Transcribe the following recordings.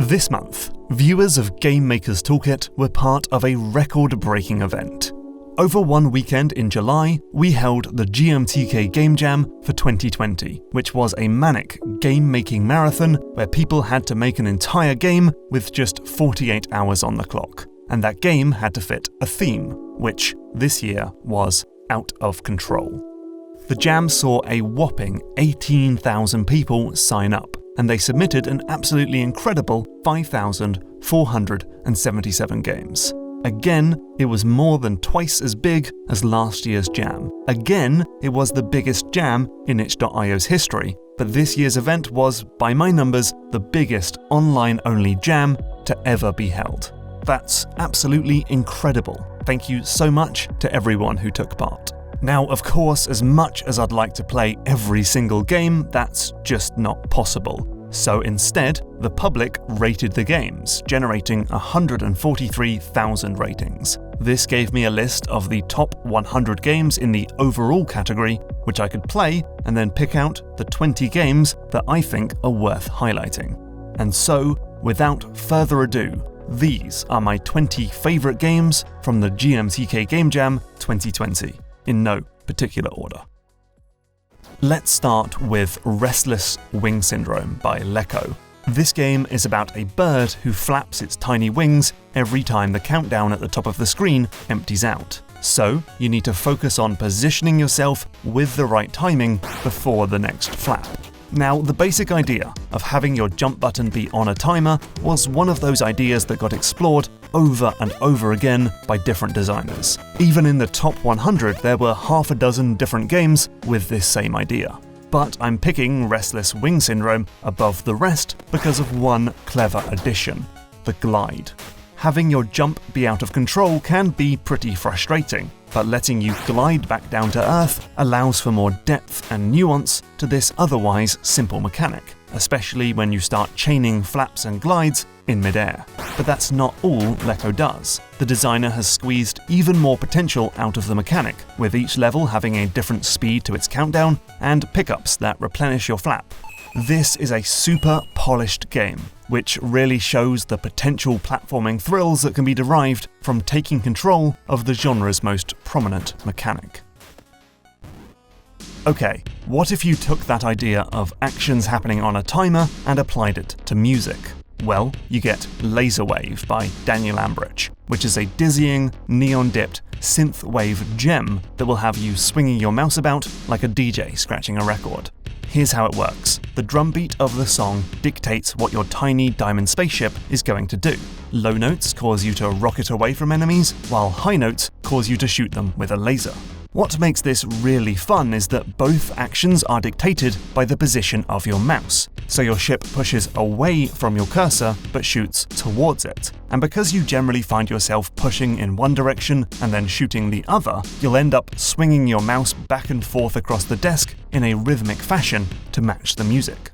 This month, viewers of Game Maker's Toolkit were part of a record-breaking event. Over one weekend in July, we held the GMTK Game Jam for 2020, which was a manic game-making marathon where people had to make an entire game with just 48 hours on the clock. And that game had to fit a theme, which this year was out of control. The Jam saw a whopping 18,000 people sign up, and they submitted an absolutely incredible 5,477 games. Again, it was more than twice as big as last year's Jam. Again, it was the biggest Jam in itch.io's history, but this year's event was, by my numbers, the biggest online-only Jam to ever be held. That's absolutely incredible. Thank you so much to everyone who took part. Now, of course, as much as I'd like to play every single game, that's just not possible. So instead, the public rated the games, generating 143,000 ratings. This gave me a list of the top 100 games in the overall category, which I could play, and then pick out the 20 games that I think are worth highlighting. And so, without further ado, these are my 20 favourite games from the GMTK Game Jam 2020, in no particular order. Let's start with Restless Wing Syndrome by Lecco. This game is about a bird who flaps its tiny wings every time the countdown at the top of the screen empties out. So, you need to focus on positioning yourself with the right timing before the next flap. Now, the basic idea of having your jump button be on a timer was one of those ideas that got explored over and over again by different designers. Even in the top 100, there were half a dozen different games with this same idea. But I'm picking Restless Wing Syndrome above the rest because of one clever addition: the glide. Having your jump be out of control can be pretty frustrating, but letting you glide back down to Earth allows for more depth and nuance to this otherwise simple mechanic, especially when you start chaining flaps and glides in midair. But that's not all Lecco does. The designer has squeezed even more potential out of the mechanic, with each level having a different speed to its countdown and pickups that replenish your flap. This is a super polished game, which really shows the potential platforming thrills that can be derived from taking control of the genre's most prominent mechanic. Okay, what if you took that idea of actions happening on a timer and applied it to music? Well, you get Laserwave by Daniel Ambrich, which is a dizzying, neon-dipped synthwave gem that will have you swinging your mouse about like a DJ scratching a record. Here's how it works. The drum beat of the song dictates what your tiny diamond spaceship is going to do. Low notes cause you to rocket away from enemies, while high notes cause you to shoot them with a laser. What makes this really fun is that both actions are dictated by the position of your mouse. So your ship pushes away from your cursor but shoots towards it. And because you generally find yourself pushing in one direction and then shooting the other, you'll end up swinging your mouse back and forth across the desk in a rhythmic fashion to match the music.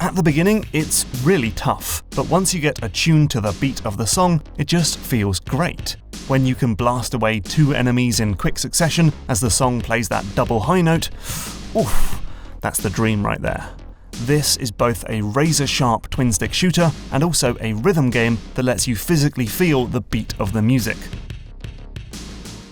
At the beginning, it's really tough, but once you get attuned to the beat of the song, it just feels great. When you can blast away two enemies in quick succession as the song plays that double high note, oof, that's the dream right there. This is both a razor-sharp twin-stick shooter and also a rhythm game that lets you physically feel the beat of the music.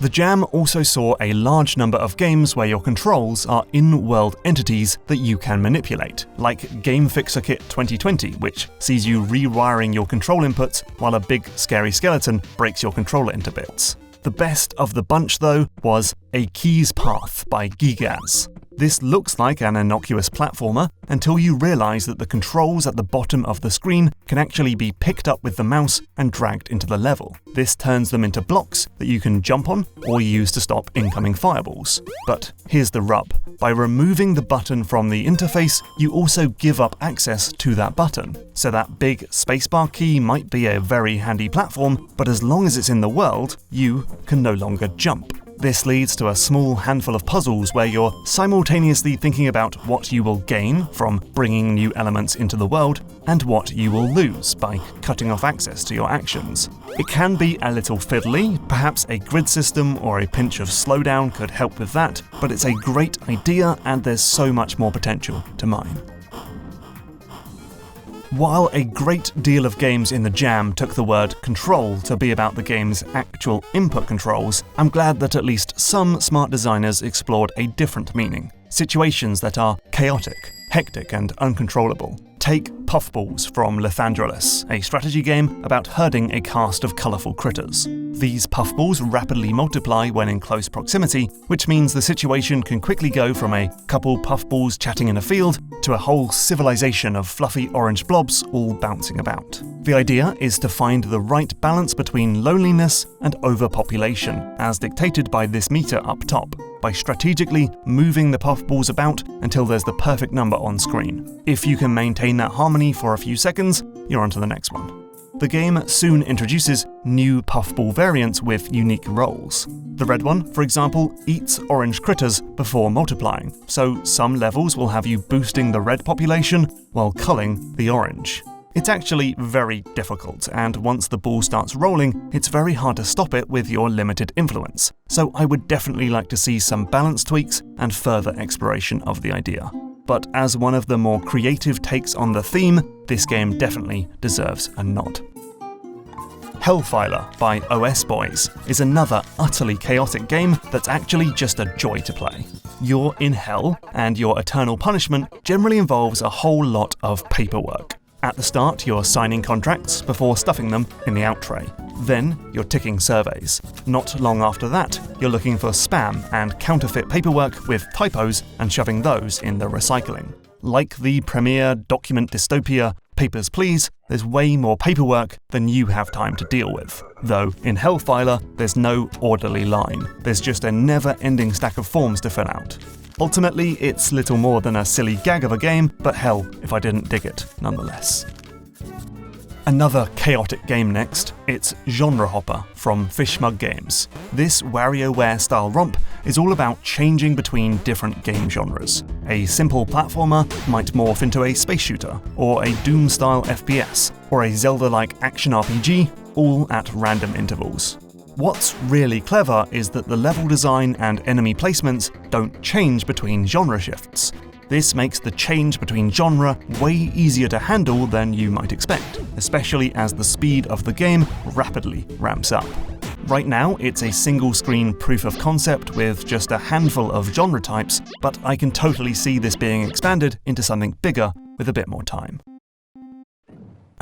The Jam also saw a large number of games where your controls are in-world entities that you can manipulate, like Game Fixer Kit 2020, which sees you rewiring your control inputs while a big scary skeleton breaks your controller into bits. The best of the bunch, though, was A Key's Path by Gigaz. This looks like an innocuous platformer until you realise that the controls at the bottom of the screen can actually be picked up with the mouse and dragged into the level. This turns them into blocks that you can jump on or use to stop incoming fireballs. But here's the rub. By removing the button from the interface, you also give up access to that button. So that big spacebar key might be a very handy platform, but as long as it's in the world, you can no longer jump. This leads to a small handful of puzzles where you're simultaneously thinking about what you will gain from bringing new elements into the world and what you will lose by cutting off access to your actions. It can be a little fiddly, perhaps a grid system or a pinch of slowdown could help with that, but it's a great idea and there's so much more potential to mine. While a great deal of games in the Jam took the word control to be about the game's actual input controls, I'm glad that at least some smart designers explored a different meaning. Situations that are chaotic, hectic, and uncontrollable. Take Puffballs from Lethandrolus, a strategy game about herding a cast of colourful critters. These puffballs rapidly multiply when in close proximity, which means the situation can quickly go from a couple puffballs chatting in a field to a whole civilization of fluffy orange blobs all bouncing about. The idea is to find the right balance between loneliness and overpopulation, as dictated by this meter up top, by strategically moving the puffballs about until there's the perfect number on screen. If you can maintain that harmony for a few seconds, you're on to the next one. The game soon introduces new puffball variants with unique roles. The red one, for example, eats orange critters before multiplying, so some levels will have you boosting the red population while culling the orange. It's actually very difficult, and once the ball starts rolling, it's very hard to stop it with your limited influence, so I would definitely like to see some balance tweaks and further exploration of the idea. But as one of the more creative takes on the theme, this game definitely deserves a nod. Hellfiler by OS Boys is another utterly chaotic game that's actually just a joy to play. You're in hell, and your eternal punishment generally involves a whole lot of paperwork. At the start, you're signing contracts before stuffing them in the out tray. Then, you're ticking surveys. Not long after that, you're looking for spam and counterfeit paperwork with typos and shoving those in the recycling. Like the premier document dystopia Papers, Please, there's way more paperwork than you have time to deal with. Though, in Hellfiler, there's no orderly line. There's just a never-ending stack of forms to fill out. Ultimately, it's little more than a silly gag of a game, but hell if I didn't dig it nonetheless. Another chaotic game next, it's Genre Hopper from Fishmug Games. This WarioWare-style romp is all about changing between different game genres. A simple platformer might morph into a space shooter, or a Doom-style FPS, or a Zelda-like action RPG, all at random intervals. What's really clever is that the level design and enemy placements don't change between genre shifts. This makes the change between genre way easier to handle than you might expect, especially as the speed of the game rapidly ramps up. Right now, it's a single-screen proof of concept with just a handful of genre types, but I can totally see this being expanded into something bigger with a bit more time.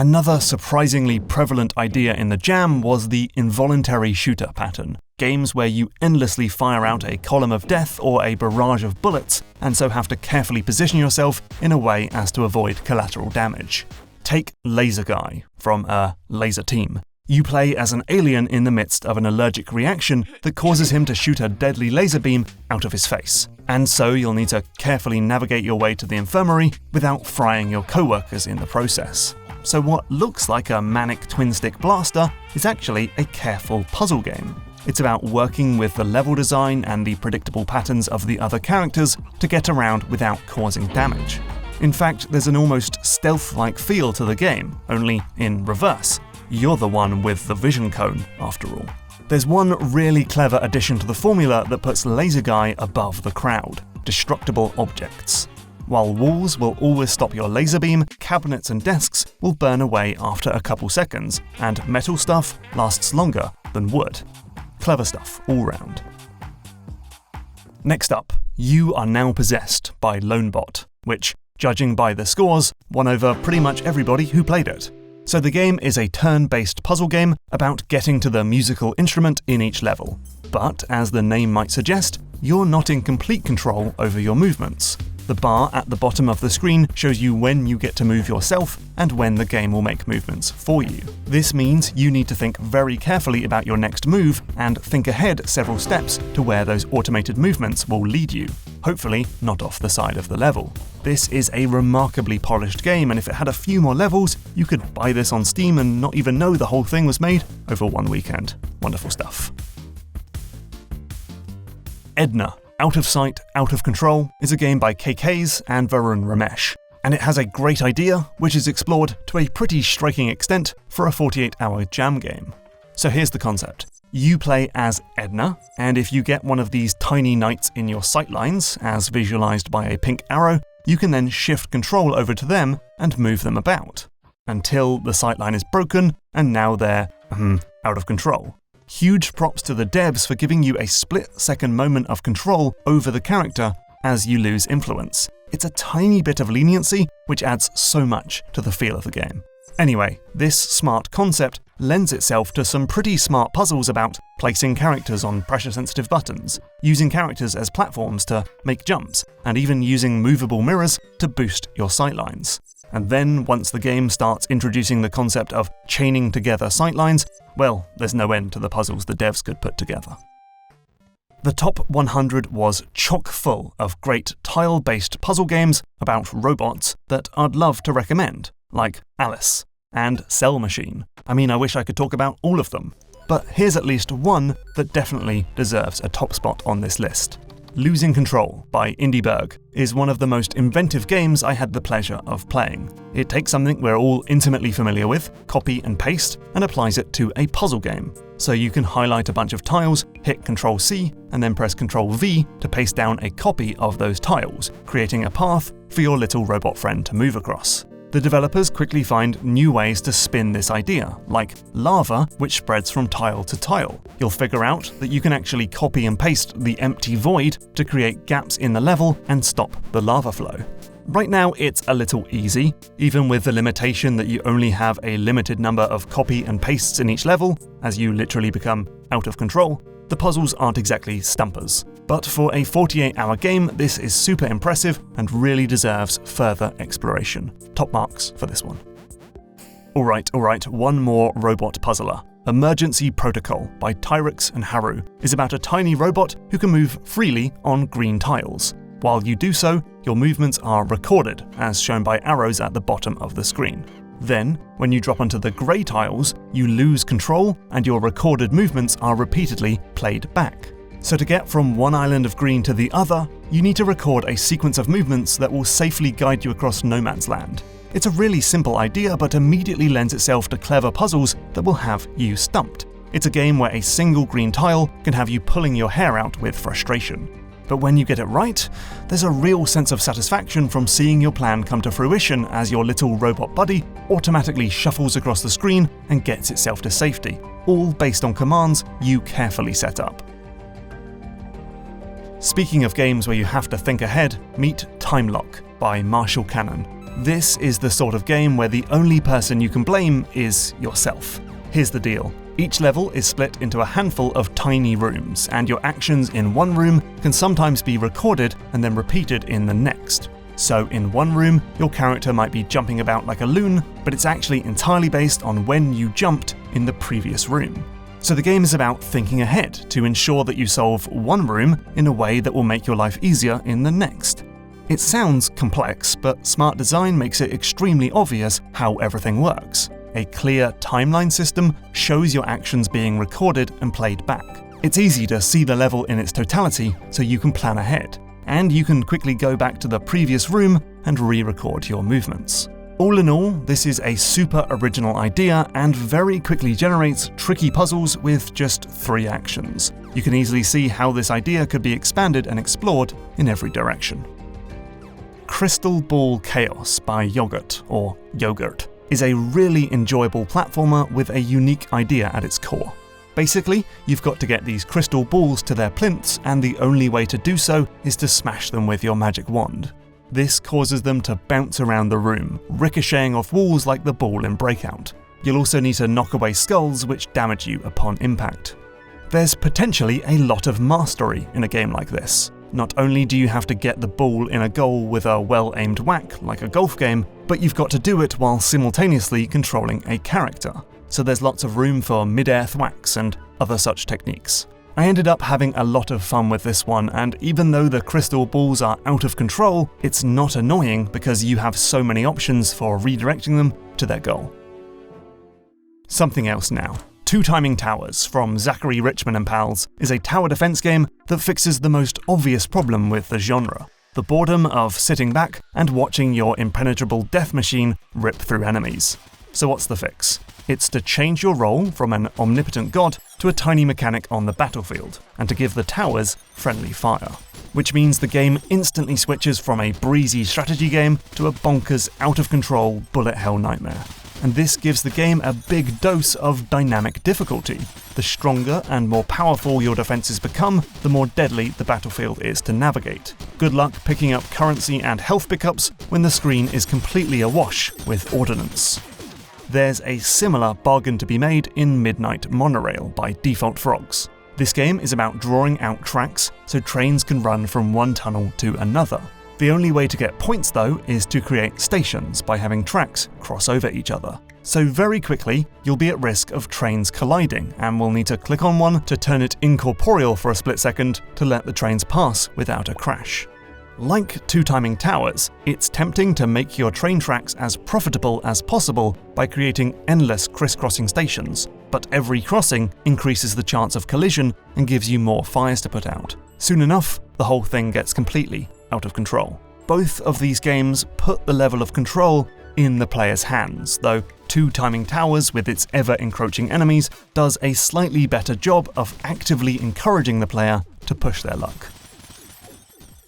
Another surprisingly prevalent idea in the Jam was the involuntary shooter pattern. Games where you endlessly fire out a column of death or a barrage of bullets, and so have to carefully position yourself in a way as to avoid collateral damage. Take Laser Guy from Laser Team. You play as an alien in the midst of an allergic reaction that causes him to shoot a deadly laser beam out of his face. And so you'll need to carefully navigate your way to the infirmary without frying your co-workers in the process. So what looks like a manic twin-stick blaster is actually a careful puzzle game. It's about working with the level design and the predictable patterns of the other characters to get around without causing damage. In fact, there's an almost stealth-like feel to the game, only in reverse. You're the one with the vision cone, after all. There's one really clever addition to the formula that puts Laser Guy above the crowd: destructible objects. While walls will always stop your laser beam, cabinets and desks will burn away after a couple seconds, and metal stuff lasts longer than wood. Clever stuff all round. Next up, you are now possessed by Lonebot, which, judging by the scores, won over pretty much everybody who played it. So the game is a turn-based puzzle game about getting to the musical instrument in each level. But, as the name might suggest, you're not in complete control over your movements. The bar at the bottom of the screen shows you when you get to move yourself and when the game will make movements for you. This means you need to think very carefully about your next move and think ahead several steps to where those automated movements will lead you, hopefully not off the side of the level. This is a remarkably polished game, and if it had a few more levels, you could buy this on Steam and not even know the whole thing was made over one weekend. Wonderful stuff. Edna, Out of Sight, Out of Control is a game by KKs and Varun Ramesh, and it has a great idea which is explored to a pretty striking extent for a 48-hour Jam game. So here's the concept. You play as Edna, and if you get one of these tiny knights in your sightlines, as visualized by a pink arrow, you can then shift control over to them and move them about. until the sightline is broken and now they're out of control. Huge props to the devs for giving you a split-second moment of control over the character as you lose influence. It's a tiny bit of leniency, which adds so much to the feel of the game. Anyway, this smart concept lends itself to some pretty smart puzzles about placing characters on pressure-sensitive buttons, using characters as platforms to make jumps, and even using movable mirrors to boost your sightlines. And then, once the game starts introducing the concept of chaining together sightlines, well, there's no end to the puzzles the devs could put together. The top 100 was chock full of great tile-based puzzle games about robots that I'd love to recommend, like Alice and Cell Machine. I mean, I wish I could talk about all of them, but here's at least one that definitely deserves a top spot on this list. Losing Control by Indieberg is one of the most inventive games I had the pleasure of playing. It takes something we're all intimately familiar with, copy and paste, and applies it to a puzzle game. So you can highlight a bunch of tiles, hit Ctrl-C, and then press Ctrl-V to paste down a copy of those tiles, creating a path for your little robot friend to move across. The developers quickly find new ways to spin this idea, like lava, which spreads from tile to tile. You'll figure out that you can actually copy and paste the empty void to create gaps in the level and stop the lava flow. Right now it's a little easy, even with the limitation that you only have a limited number of copy and pastes in each level, as you literally become out of control. The puzzles aren't exactly stumpers, but for a 48-hour game, this is super impressive and really deserves further exploration. Top marks for this one. Alright, one more robot puzzler. Emergency Protocol by Tyrix and Haru is about a tiny robot who can move freely on green tiles. While you do so, your movements are recorded, as shown by arrows at the bottom of the screen. Then, when you drop onto the grey tiles, you lose control and your recorded movements are repeatedly played back. So to get from one island of green to the other, you need to record a sequence of movements that will safely guide you across no man's land. It's a really simple idea, but immediately lends itself to clever puzzles that will have you stumped. It's a game where a single green tile can have you pulling your hair out with frustration. But when you get it right, there's a real sense of satisfaction from seeing your plan come to fruition as your little robot buddy automatically shuffles across the screen and gets itself to safety, all based on commands you carefully set up. Speaking of games where you have to think ahead, meet Time Lock by Marshall Cannon. This is the sort of game where the only person you can blame is yourself. Here's the deal. Each level is split into a handful of tiny rooms, and your actions in one room can sometimes be recorded and then repeated in the next. So in one room, your character might be jumping about like a loon, but it's actually entirely based on when you jumped in the previous room. So the game is about thinking ahead to ensure that you solve one room in a way that will make your life easier in the next. It sounds complex, but smart design makes it extremely obvious how everything works. A clear timeline system shows your actions being recorded and played back. It's easy to see the level in its totality, so you can plan ahead, and you can quickly go back to the previous room and re-record your movements. All in all, this is a super original idea and very quickly generates tricky puzzles with just 3 actions. You can easily see how this idea could be expanded and explored in every direction. Crystal Ball Chaos by Yogurt, or Yogurt, is a really enjoyable platformer with a unique idea at its core. Basically, you've got to get these crystal balls to their plinths, and the only way to do so is to smash them with your magic wand. This causes them to bounce around the room, ricocheting off walls like the ball in Breakout. You'll also need to knock away skulls which damage you upon impact. There's potentially a lot of mastery in a game like this. Not only do you have to get the ball in a goal with a well-aimed whack like a golf game, but you've got to do it while simultaneously controlling a character. So there's lots of room for mid-air thwacks and other such techniques. I ended up having a lot of fun with this one, and even though the crystal balls are out of control, it's not annoying because you have so many options for redirecting them to their goal. Something else now. Two-Timin Towers from Zachary Richman and Pals is a tower defense game that fixes the most obvious problem with the genre: the boredom of sitting back and watching your impenetrable death machine rip through enemies. So what's the fix? It's to change your role from an omnipotent god to a tiny mechanic on the battlefield, and to give the towers friendly fire. Which means the game instantly switches from a breezy strategy game to a bonkers, out-of-control bullet hell nightmare. and this gives the game a big dose of dynamic difficulty. The stronger and more powerful your defenses become, the more deadly the battlefield is to navigate. Good luck picking up currency and health pickups when the screen is completely awash with ordnance. There's a similar bargain to be made in Midnight Monorail by Default Frogs. This game is about drawing out tracks so trains can run from one tunnel to another. The only way to get points though is to create stations by having tracks cross over each other. So very quickly, you'll be at risk of trains colliding and will need to click on one to turn it incorporeal for a split second to let the trains pass without a crash. Like Two-Timin Towers, it's tempting to make your train tracks as profitable as possible by creating endless crisscrossing stations, but every crossing increases the chance of collision and gives you more fires to put out. Soon enough, the whole thing gets completely out of control. Both of these games put the level of control in the player's hands, though Two-Timin Towers, with its ever-encroaching enemies, does a slightly better job of actively encouraging the player to push their luck.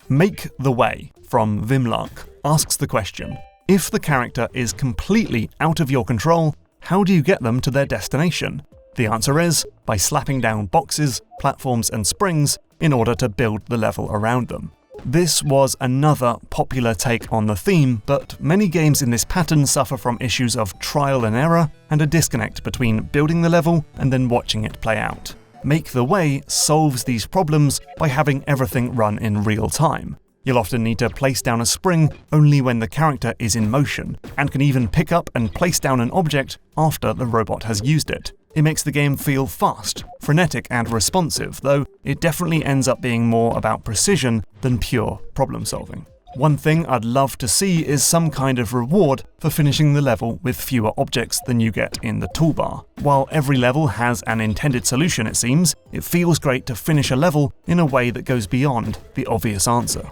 Make the Way from Vimlark asks the question, if the character is completely out of your control, how do you get them to their destination? The answer is by slapping down boxes, platforms and springs in order to build the level around them. This was another popular take on the theme, but many games in this pattern suffer from issues of trial and error and a disconnect between building the level and then watching it play out. Make the Way solves these problems by having everything run in real time. You'll often need to place down a spring only when the character is in motion, and can even pick up and place down an object after the robot has used it. It makes the game feel fast, frenetic and responsive, though it definitely ends up being more about precision than pure problem solving. One thing I'd love to see is some kind of reward for finishing the level with fewer objects than you get in the toolbar. While every level has an intended solution, it seems, it feels great to finish a level in a way that goes beyond the obvious answer.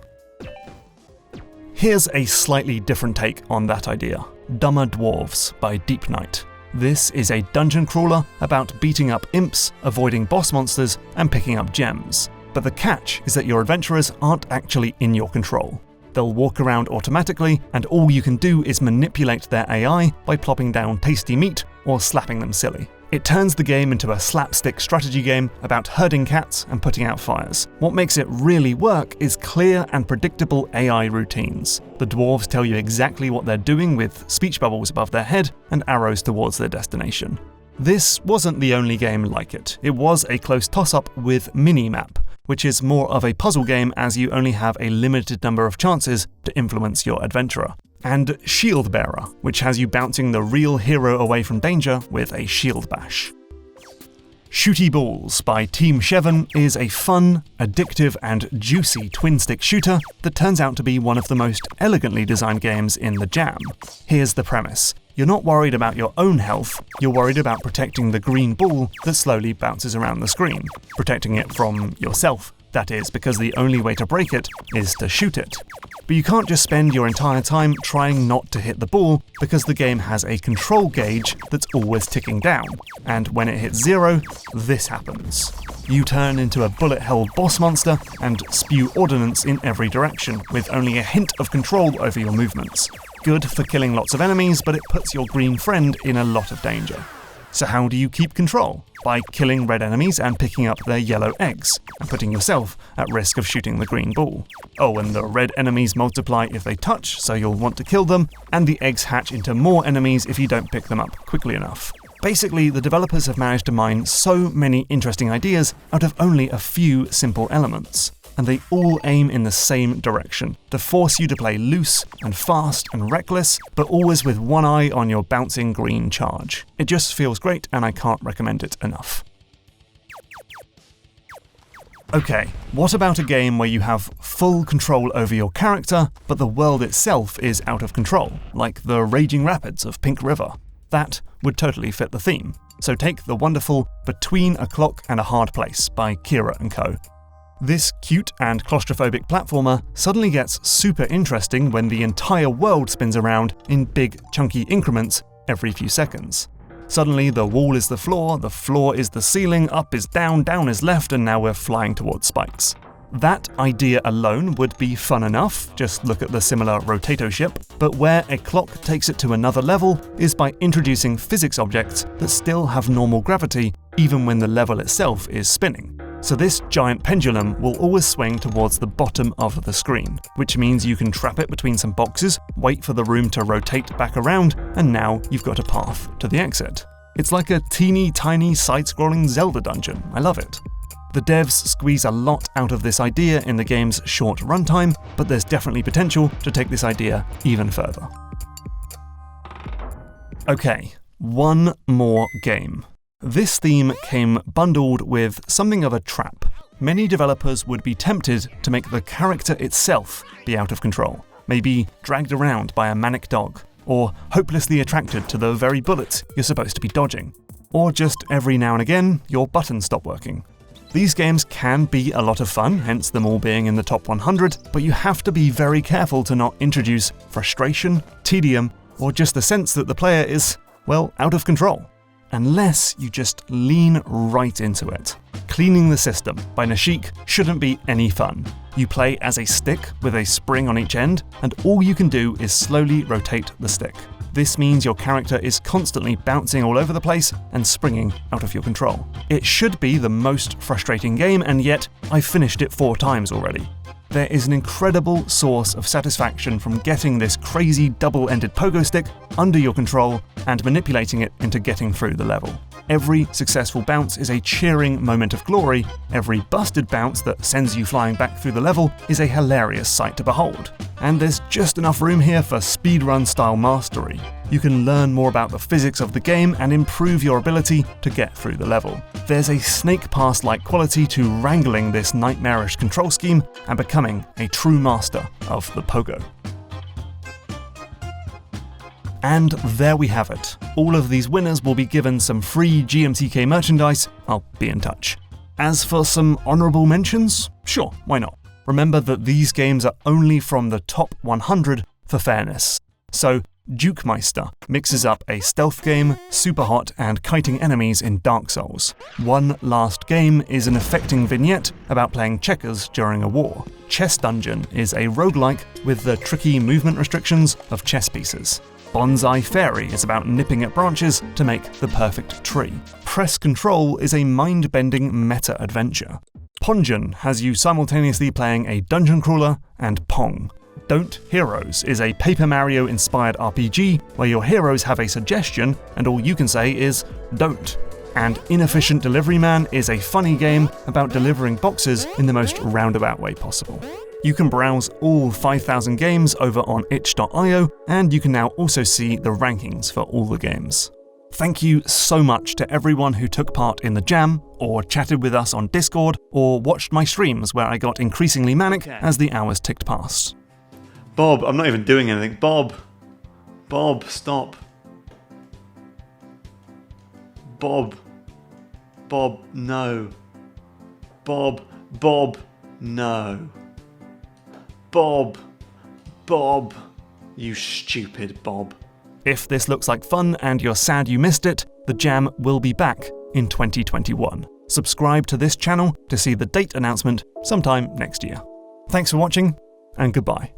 Here's a slightly different take on that idea. Dumber Dwarves by Deep Night. This is a dungeon crawler about beating up imps, avoiding boss monsters, and picking up gems. But the catch is that your adventurers aren't actually in your control. They'll walk around automatically, and all you can do is manipulate their AI by plopping down tasty meat or slapping them silly. It turns the game into a slapstick strategy game about herding cats and putting out fires. What makes it really work is clear and predictable AI routines. The dwarves tell you exactly what they're doing with speech bubbles above their head and arrows towards their destination. This wasn't the only game like it. It was a close toss-up with Minimap, which is more of a puzzle game as you only have a limited number of chances to influence your adventurer. And Shield Bearer, which has you bouncing the real hero away from danger with a shield bash. Shooty Ballz by Team Chevron is a fun, addictive and juicy twin-stick shooter that turns out to be one of the most elegantly designed games in the Jam. Here's the premise. You're not worried about your own health, you're worried about protecting the green ball that slowly bounces around the screen. Protecting it from yourself, that is, because the only way to break it is to shoot it. But you can't just spend your entire time trying not to hit the ball, because the game has a control gauge that's always ticking down, and when it hits 0, this happens. You turn into a bullet-hell boss monster and spew ordnance in every direction, with only a hint of control over your movements. Good for killing lots of enemies, but it puts your green friend in a lot of danger. So how do you keep control? By killing red enemies and picking up their yellow eggs, and putting yourself at risk of shooting the green ball. Oh, and the red enemies multiply if they touch, so you'll want to kill them, and the eggs hatch into more enemies if you don't pick them up quickly enough. Basically, the developers have managed to mine so many interesting ideas out of only a few simple elements. And they all aim in the same direction, to force you to play loose and fast and reckless, but always with one eye on your bouncing green charge. It just feels great, and I can't recommend it enough. Okay, what about a game where you have full control over your character, but the world itself is out of control, like the raging rapids of Pink River? That would totally fit the theme. So take the wonderful Between a Clock and a Hard Place by Kira & Co. This cute and claustrophobic platformer suddenly gets super interesting when the entire world spins around in big, chunky increments every few seconds. Suddenly the wall is the floor is the ceiling, up is down is left, and now we're flying towards spikes. That idea alone would be fun enough, just look at the similar Rotato ship, but where a clock takes it to another level is by introducing physics objects that still have normal gravity even when the level itself is spinning. So this giant pendulum will always swing towards the bottom of the screen, which means you can trap it between some boxes, wait for the room to rotate back around, and now you've got a path to the exit. It's like a teeny tiny side-scrolling Zelda dungeon. I love it. The devs squeeze a lot out of this idea in the game's short runtime, but there's definitely potential to take this idea even further. Okay, one more game. This theme came bundled with something of a trap. Many developers would be tempted to make the character itself be out of control, maybe dragged around by a manic dog, or hopelessly attracted to the very bullets you're supposed to be dodging, or just every now and again your buttons stop working. These games can be a lot of fun, hence them all being in the top 100, but you have to be very careful to not introduce frustration, tedium, or just the sense that the player is, well, out of control. Unless you just lean right into it. Cleaning the System by Nashik shouldn't be any fun. You play as a stick with a spring on each end, and all you can do is slowly rotate the stick. This means your character is constantly bouncing all over the place and springing out of your control. It should be the most frustrating game, and yet I've finished it 4 times already. There is an incredible source of satisfaction from getting this crazy double-ended pogo stick under your control and manipulating it into getting through the level. Every successful bounce is a cheering moment of glory. Every busted bounce that sends you flying back through the level is a hilarious sight to behold. And there's just enough room here for speedrun-style mastery. You can learn more about the physics of the game and improve your ability to get through the level. There's a Snake Pass-like quality to wrangling this nightmarish control scheme and becoming a true master of the pogo. And there we have it. All of these winners will be given some free GMTK merchandise. I'll be in touch. As for some honourable mentions, sure, why not? Remember that these games are only from the top 100 for fairness. So, Dukemeister mixes up a stealth game, super hot, and kiting enemies in Dark Souls. One Last Game is an affecting vignette about playing checkers during a war. Chess Dungeon is a roguelike with the tricky movement restrictions of chess pieces. Bonsai Fairy is about nipping at branches to make the perfect tree. Press Control is a mind-bending meta-adventure. Pongen has you simultaneously playing a dungeon crawler and Pong. Don't Heroes is a Paper Mario-inspired RPG where your heroes have a suggestion and all you can say is, don't. And Inefficient Delivery Man is a funny game about delivering boxes in the most roundabout way possible. You can browse all 5,000 games over on itch.io, and you can now also see the rankings for all the games. Thank you so much to everyone who took part in the jam, or chatted with us on Discord, or watched my streams where I got increasingly manic as the hours ticked past. Bob, I'm not even doing anything. Bob, stop. Bob, no. Bob, no. Bob, you stupid Bob. If this looks like fun and you're sad you missed it, the jam will be back in 2021. Subscribe to this channel to see the date announcement sometime next year. Thanks for watching, and goodbye.